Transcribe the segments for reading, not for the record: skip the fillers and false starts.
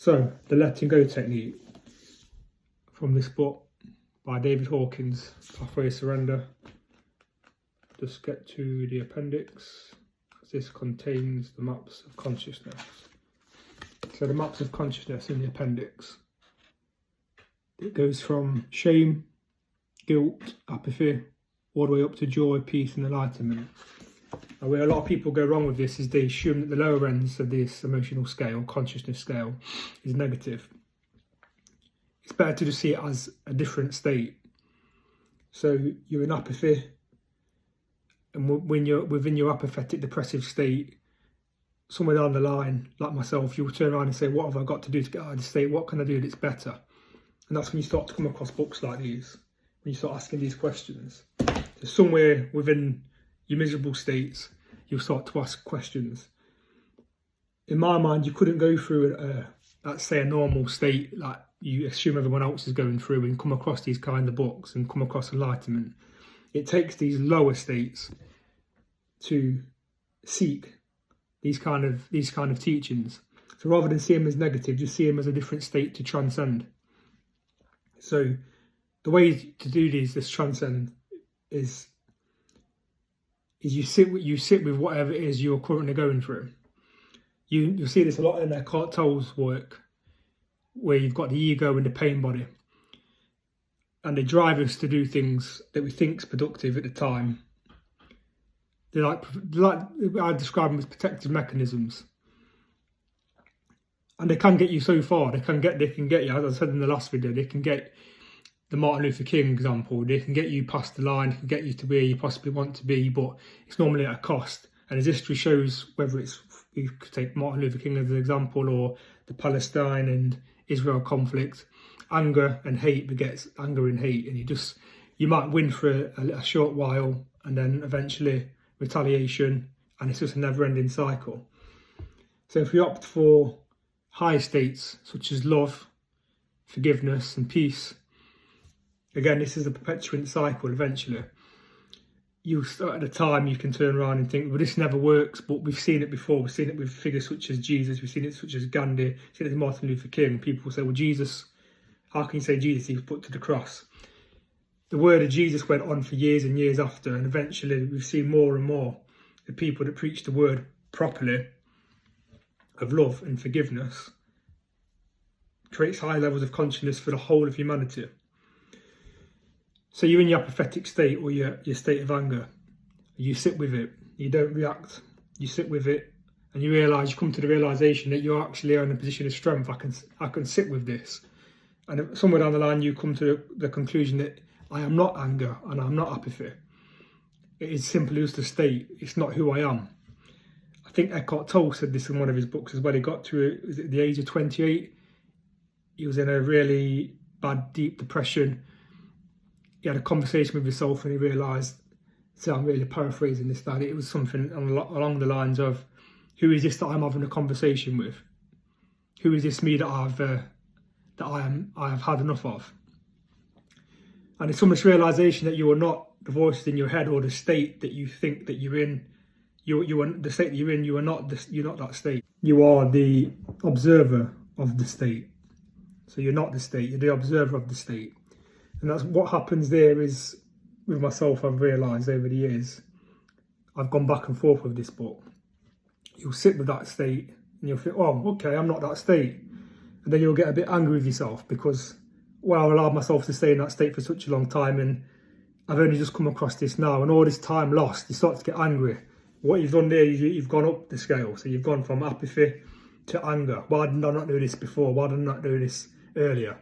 So, the letting go technique from this book by David Hawkins, Pathway of Surrender. Just get to the appendix. This contains the maps of consciousness. So the maps of consciousness in the appendix. It goes from shame, guilt, apathy, all the way up to joy, peace and enlightenment. And where a lot of people go wrong with this is they assume that the lower ends of this emotional scale, consciousness scale, is negative. It's better to just see it as a different state. So you're in apathy, and when you're within your apathetic depressive state, somewhere down the line, like myself, you'll turn around and say, what have I got to do to get out of this state? What can I do that's better? And that's when you start to come across books like these, when you start asking these questions. So somewhere within your miserable states, you'll start to ask questions. In my mind, you couldn't go through, let's say, a normal state like you assume everyone else is going through and come across these kind of books and come across enlightenment. It takes these lower states to seek these kind of teachings. So rather than see them as negative, just see them as a different state to transcend. So the way to do this transcend is you sit with whatever it is you're currently going through. You'll see this a lot in Eckhart Tolle's work, where you've got the ego and the pain body, and they drive us to do things that we think is productive at the time. They're like I describe them as protective mechanisms, and they can get you so far. They can get you, as I said in the last video, they can get the Martin Luther King example. They can get you past the line, can get you to where you possibly want to be, but it's normally at a cost. And as history shows, whether it's, you could take Martin Luther King as an example, or the Palestine and Israel conflict, anger and hate begets anger and hate, and you might win for a short while, and then eventually retaliation, and it's just a never-ending cycle. So if we opt for higher states such as love, forgiveness and peace, again, this is a perpetuant cycle. Eventually you start at a time you can turn around and think, well, this never works, but we've seen it before. We've seen it with figures such as Jesus, we've seen it such as Gandhi, we've seen it with Martin Luther King. People say, well, Jesus, how can you say Jesus? He was put to the cross. The word of Jesus went on for years and years after, and eventually we've seen more and more the people that preach the word properly of love and forgiveness creates high levels of consciousness for the whole of humanity. So you're in your apathetic state, or your state of anger. You sit with it. You don't react. You sit with it, and you come to the realization that you're actually in a position of strength. I can sit with this. And somewhere down the line, you come to the conclusion that I am not anger and I'm not apathy. It is simply just a state. It's not who I am. I think Eckhart Tolle said this in one of his books as well. He got to at the age of 28. He was in a really bad, deep depression. He had a conversation with himself, and he realised, so I'm really paraphrasing this, that it was something along the lines of, who is this that I'm having a conversation with? Who is this me that I have had enough of? And it's almost realisation that you are not the voices in your head or the state that you think that you're in. You are the state that you're in. You're not that state. You are the observer of the state. So you're not the state. You're the observer of the state. And that's what happens there. Is with myself, I've realised over the years, I've gone back and forth with this book. You'll sit with that state and you'll think, oh, okay, I'm not that state. And then you'll get a bit angry with yourself because, well, I've allowed myself to stay in that state for such a long time, and I've only just come across this now, and all this time lost, you start to get angry. What you've done there, you've gone up the scale. So you've gone from apathy to anger. Why did I not do this before? Why did I not do this earlier?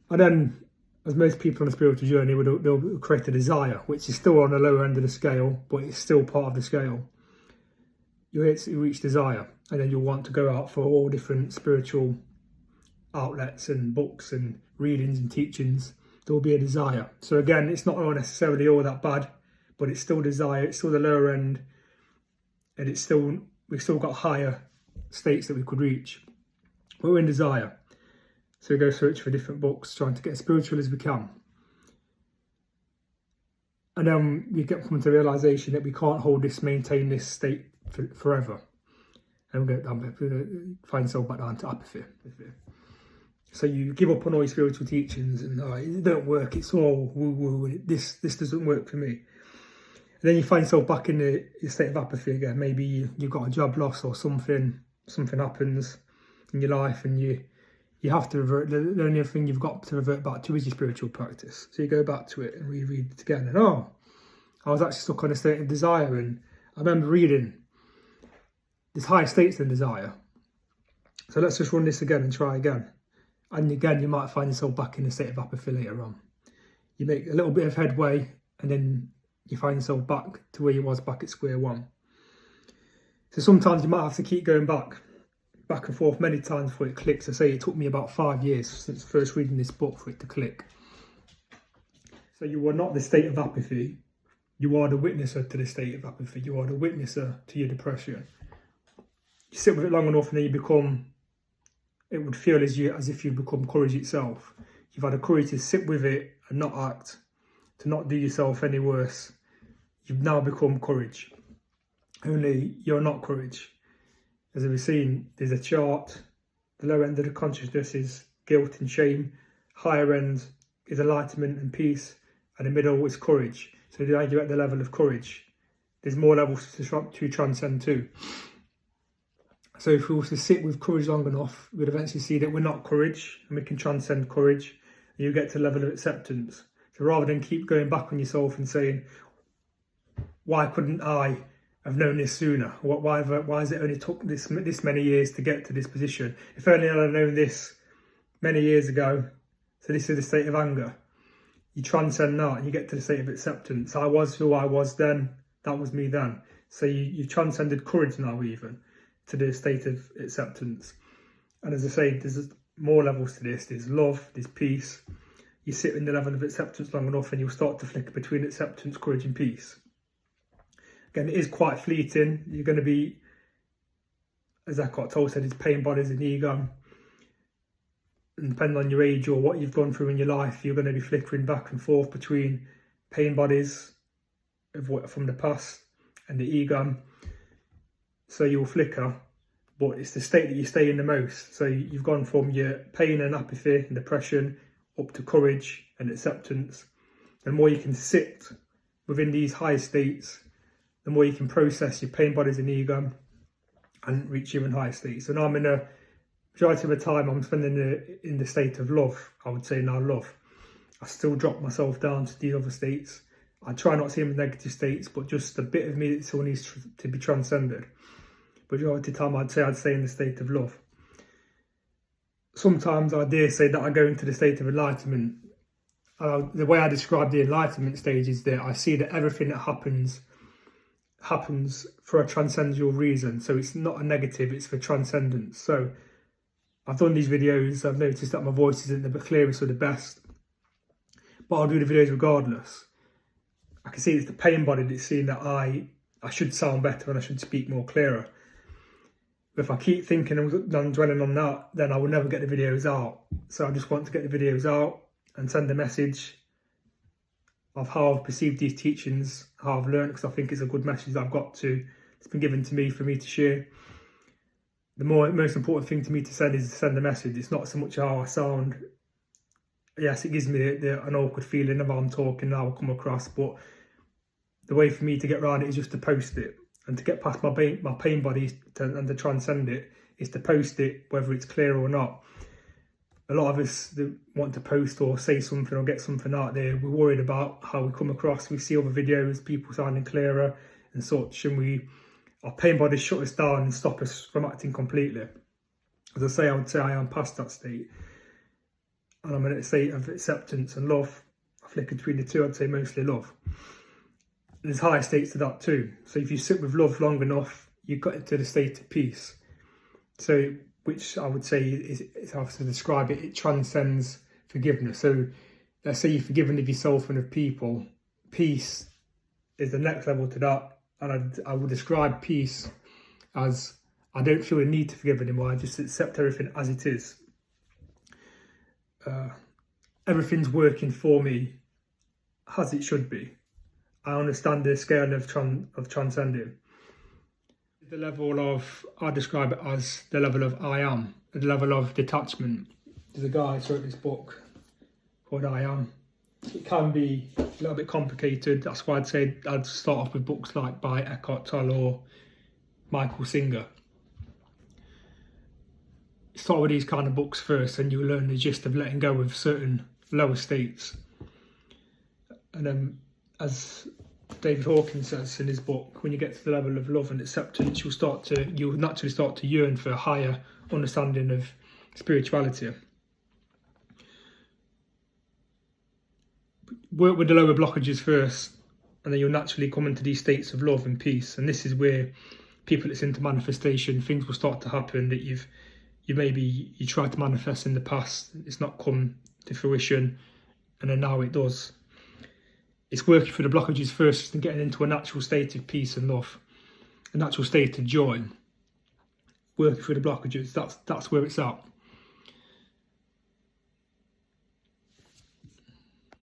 And then, as most people on the spiritual journey, they'll create a desire, which is still on the lower end of the scale, but it's still part of the scale. You reach desire, and then you'll want to go out for all different spiritual outlets and books and readings and teachings. There will be a desire. So again, it's not necessarily all that bad, but it's still desire. It's still the lower end, and we've still got higher states that we could reach. We're in desire. So we go search for different books, trying to get as spiritual as we can. And then we come to the realisation that we can't maintain this state forever. and find yourself back down to apathy. So you give up on all your spiritual teachings and it don't work, it's all woo-woo, this doesn't work for me. And then you find yourself back in the state of apathy again. Maybe you've got a job loss or something happens in your life, and you have to revert. The only thing you've got to revert back to is your spiritual practice. So you go back to it and reread it again, and I was actually stuck on a state of desire. And I remember reading, there's higher states than desire. So let's just run this again and try again. And again, you might find yourself back in a state of apathy later on. You make a little bit of headway, and then you find yourself back to where you was back at square one. So sometimes you might have to keep going back and forth many times before it clicks. I say it took me about 5 years since first reading this book for it to click. So you are not the state of apathy. You are the witnesser to the state of apathy. You are the witnesser to your depression. You sit with it long enough, and then you become, it would feel as if you become courage itself. You've had the courage to sit with it and not act, to not do yourself any worse. You've now become courage. Only you're not courage. As we've seen, there's a chart. The lower end of the consciousness is guilt and shame. Higher end is enlightenment and peace. And the middle is courage. So now you're at the level of courage. There's more levels to transcend too. So if we were to sit with courage long enough, we'd eventually see that we're not courage, and we can transcend courage. And you get to a level of acceptance. So rather than keep going back on yourself and saying, why couldn't I have known this sooner? Why has it only took this many years to get to this position? If only I'd have known this many years ago. So this is the state of anger. You transcend that and you get to the state of acceptance. I was who I was then. That was me then. So you've transcended courage now even to the state of acceptance. And as I say, there's more levels to this. There's love, there's peace. You sit in the level of acceptance long enough and you'll start to flicker between acceptance, courage and peace. Again, it is quite fleeting. You're going to be, as Eckhart Tolle said, it's pain bodies and ego. And depending on your age or what you've gone through in your life, you're going to be flickering back and forth between pain bodies from the past and the ego. So you'll flicker, but it's the state that you stay in the most. So you've gone from your pain and apathy and depression up to courage and acceptance. The more you can sit within these high states, the more you can process your pain bodies and ego and reach even higher states. So now I'm in a majority of the time I'm spending in the state of love. I would say now love. I still drop myself down to the other states. I try not to see them in negative states, but just a bit of me that still needs to be transcended. But majority of the time I'd stay in the state of love. Sometimes I dare say that I go into the state of enlightenment. The way I describe the enlightenment stage is that I see that everything that happens for a transcendental reason. So it's not a negative, it's for transcendence. So I've done these videos, I've noticed that my voice isn't the clearest or the best, but I'll do the videos regardless. I can see it's the pain body that's seeing that I should sound better and I should speak more clearer. But if I keep thinking and dwelling on that, then I will never get the videos out. So I just want to get the videos out and send a message of how I've perceived these teachings, how I've learned, because I think it's a good message that it's been given to me for me to share. The most important thing to me to send is to send a message. It's not so much how I sound. Yes, it gives me an awkward feeling of how I'm talking, how I come across, but the way for me to get around it is just to post it. And to get past my pain body and to transcend it is to post it, whether it's clear or not. A lot of us that want to post or say something or get something out there, we're worried about how we come across. We see other videos, people sounding clearer and such, and our pain bodies shut us down and stop us from acting completely. As I say, I would say I am past that state. And I'm in a state of acceptance and love. I flicker between the two, I'd say mostly love. There's higher states to that too. So if you sit with love long enough, you get into the state of peace. So, which I would say is how to describe it, it transcends forgiveness. So let's say you're forgiven of yourself and of people. Peace is the next level to that. And I would describe peace as I don't feel a need to forgive anymore. I just accept everything as it is. Everything's working for me as it should be. I understand the scale of transcending. the level of, I describe it as the level of I am, the level of detachment. There's a guy who wrote this book called I Am. It can be a little bit complicated. That's why I'd say I'd start off with books like by Eckhart, Tolle or Michael Singer. Start with these kind of books first and you'll learn the gist of letting go of certain lower states. And then, as David Hawkins says in his book, when you get to the level of love and acceptance, you'll naturally start to yearn for a higher understanding of spirituality. Work with the lower blockages first, and then you'll naturally come into these states of love and peace. And this is where people that's into manifestation, things will start to happen that you tried to manifest in the past, it's not come to fruition, and then now it does. It's working through the blockages first and getting into a natural state of peace and love, a natural state of joy. Working through the blockages, that's where it's at.